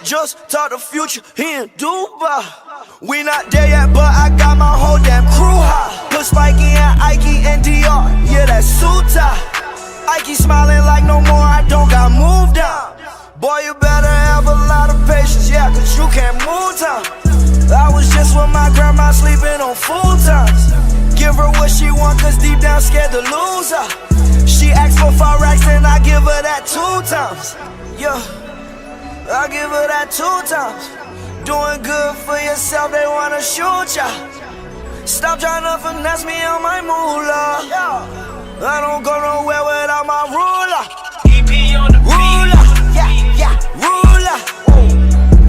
Just talk the future, he in Dubai. We not there yet, but I got my whole damn crew high. Put Spikey and Ike and DR, yeah, that's Suta. Ike smiling like no more, I don't got moved out. Boy, you better have a lot of patience, yeah, cause you can't move time. I was just with my grandma sleeping on full-times. Give her what she want, cause deep down scared to lose her. She asked for 5 racks and I give her that 2 times. Yeah, I give her that 2 times. Doing good for yourself, they wanna shoot ya. Stop trying to finesse me on my moolah. I don't go nowhere without my ruler. EP on the ruler, yeah, ruler.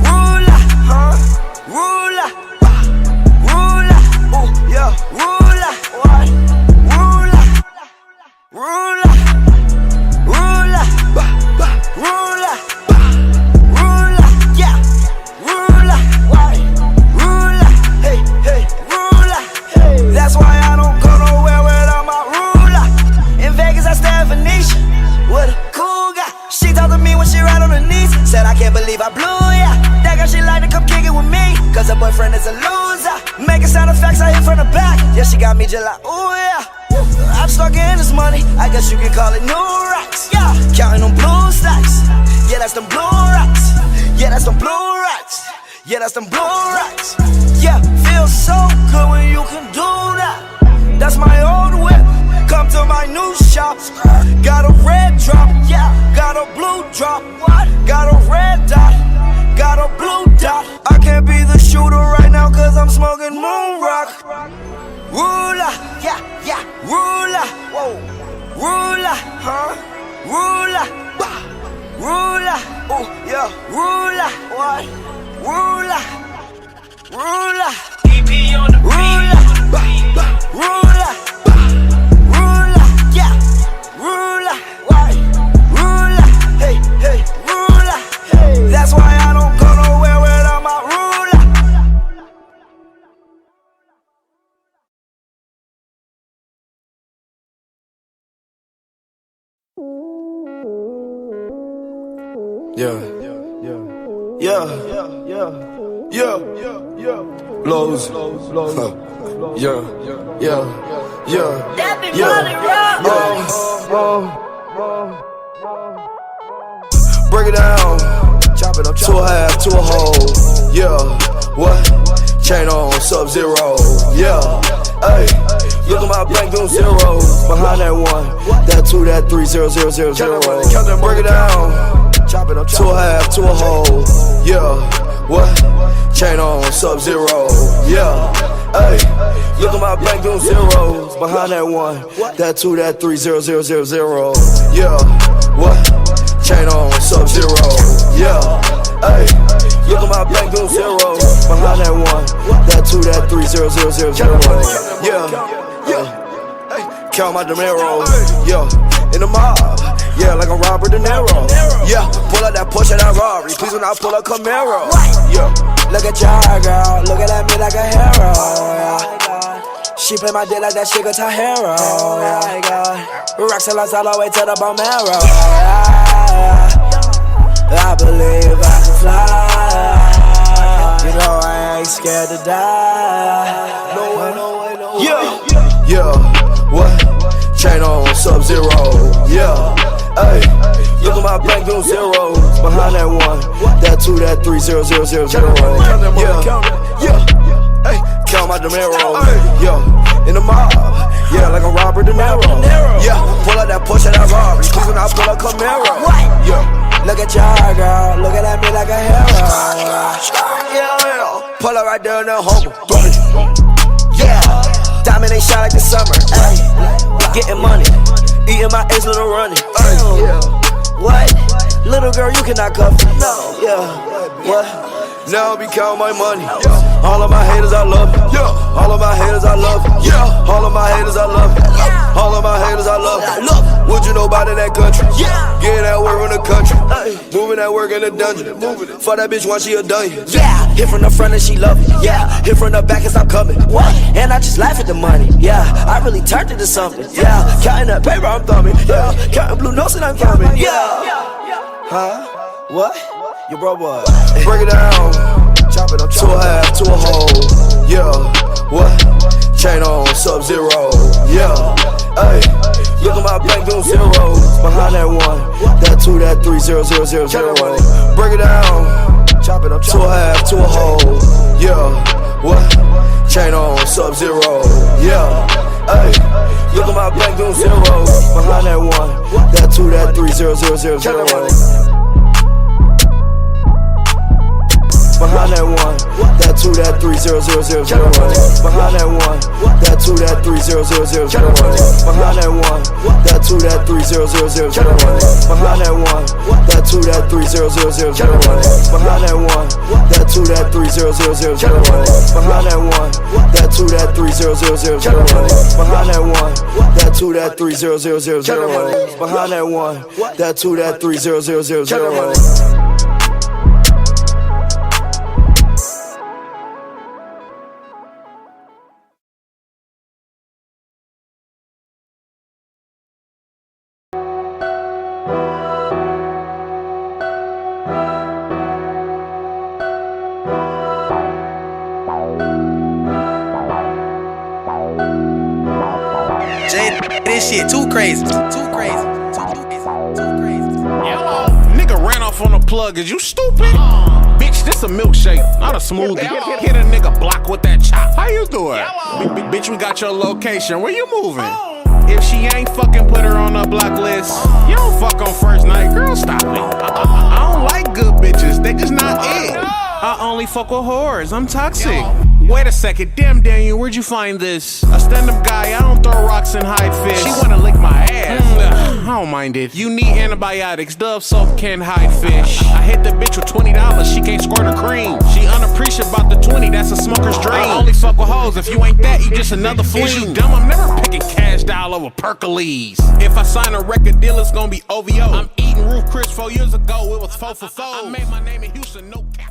Ruler, huh? Ruler, ruler, ooh, yeah, ruler. What? Ruler, ruler, ruler, ruler, ruler, yeah, ruler. Why? Ruler, hey, ruler. That's why I don't go nowhere without my ruler. In Vegas, I stay at Venetian with a cool guy. She talked to me when she ride on her knees. Said I can't believe I blew ya. That girl, she like to come kick it with me, cause her boyfriend is a loser. Making sound effects, I hit from the back. Yeah, she got me just like, ooh yeah. I'm stuck in this money, I guess you can call it new racks. Yeah, counting them blue stacks. Yeah, that's them blue racks. Yeah, that's them blue racks. Yeah, that's them blue racks. Yeah, feels so good when you can do that. That's my old whip. Come to my new shop. Got a red drop, yeah. Got a blue drop, what? Got a red dot, got a blue dot. I can't be the shooter right now cause I'm smoking moon rock. Ruler, yeah, ruler, whoa. Ruler, huh? Ruler, ruler, oh yeah, ruler, what? Ruler, ruler, EP on the ruler, ruler, ruler, yeah, ruler, why? Ruler, hey, ruler. That's why I don't go nowhere without my ruler. Yeah. Lows. Yeah. Break it down. Chop it up to a half, to a whole. Yeah. What? Chain on Sub-Zero. Yeah. Hey. Look at my bank doing zeros. Behind that 1, that 2, that 3, 0, 0, 0, 0. Break it down. Chop it up to a half, to a whole. Yeah. What? Chain on Sub-Zero. Yeah. Hey. Look at my bank doing zeros. Behind that 1, that 2, that 3, 0, 0, 0, 0. Yeah. What? Chain on Sub-Zero. Yeah. Hey. Look at my bank doing zeros. Behind that 1, that 2, that 3, 0, 0, 0, 0. Yeah. Count my dinero, yeah, in the mob, yeah, like I'm Robert De Niro, yeah, pull up that Porsche, that Rari, please when I pull up Camaro, yeah, look at your girl, looking at me like a hero, yeah, she play my dick like that shit got her hero, yeah, rocks all the way to the bone marrow, yeah, I believe I can fly, you know I ain't scared to die, no way, yeah, what? Chain on Sub-Zero, yeah. Hey, look at my bank doing zeros. Behind that 1, that 2, that 3, 0, 0, 0, 0. Yeah. Hey, count my dinero, yeah. In the mob, yeah, like I'm Robert De Niro. Yeah, pull up that Porsche, that Rari, please when I pull up Camaro. Yeah, look at your girl, looking at me like a hero. Yeah, pull up right there in the home. Yeah. Diamond ain't shot like the summer, ayy. Getting money, eating my ace, little running. Yeah. What? Little girl, you cannot cuff me. No. Yeah. What? Now I be counting my money. All of my haters, I love it. All of my haters, I love it. All of my haters, I love it. All of my haters, I love it. Would you know about in that country? Getting that work in the country. Moving that work in the dungeon. For that bitch once she a dungeon. Yeah. Hit from the front and she love it. Yeah. Hit from the back and stop coming. What? And I just laugh at the money. Yeah. I really turned it to something. Yeah. Counting that paper, I'm thumbing. Yeah. Counting blue notes and I'm coming. Yeah. Huh? What? Your bro boy. Break it down. Chop it up. To a half, to a whole. Yeah. What? Chain on, Sub-Zero. Yeah. Hey. Look at my bank doing zeros. Behind that 1, that 2, that 3, 0, 0, 0, 0, 1. Break it down. Chop it up. To a half, to a whole. Yeah. What? Chain on, Sub-Zero. Yeah. Hey. Look at my bank doing zeros. Behind that 1, that 2, that 3, 0, 0, 0, 0, 1. Behind that 1, that 2, that 3, 0, 0, 0, 0, 1. Behind that 1, that 2, that 3, 0, 0, 0, 0, 1. Behind that 1, that 2, that 3, 0, 0, 0, 0, 1. Behind that 1, that 2, that 3, 0, 0, 0, 0, 1. Behind that 1, that 2, that 3, 0, 0, 0, 0, 1. Behind that 1, that 2, that 3, 0, 0, 0, 0, 1. Behind that 1, that 2, that 3, 0, 0, 0, 0, 1. Behind that 1, that 2, that 3, 0, 0, 0, 0, 1. This shit too crazy. Too crazy. Nigga ran off on the plug. Is you stupid? Bitch, this a milkshake, not a smoothie. Hit a nigga block with that chop. How you doing? Bitch, we got your location. Where you moving? If she ain't fucking, put her on the block list. You don't fuck on first night, girl. Stop me. I don't like good bitches. They just not it. I only fuck with whores. I'm toxic. Wait a second, damn Daniel, where'd you find this? A stand-up guy, I don't throw rocks and hide fish. She wanna lick my ass. I don't mind it. You need antibiotics, Dove soap can't hide fish. I hit the bitch with $20, she can't squirt her cream. She unappreciative about the 20, that's a smoker's dream. I only fuck with hoes, if you ain't that, you just another fleen. Is you dumb? I'm never picking cash dial over Percolates. If I sign a record deal, it's gonna be OVO. I'm eating Roof Chris 4 years ago, it was 4 for 4. I made my name in Houston, no cap.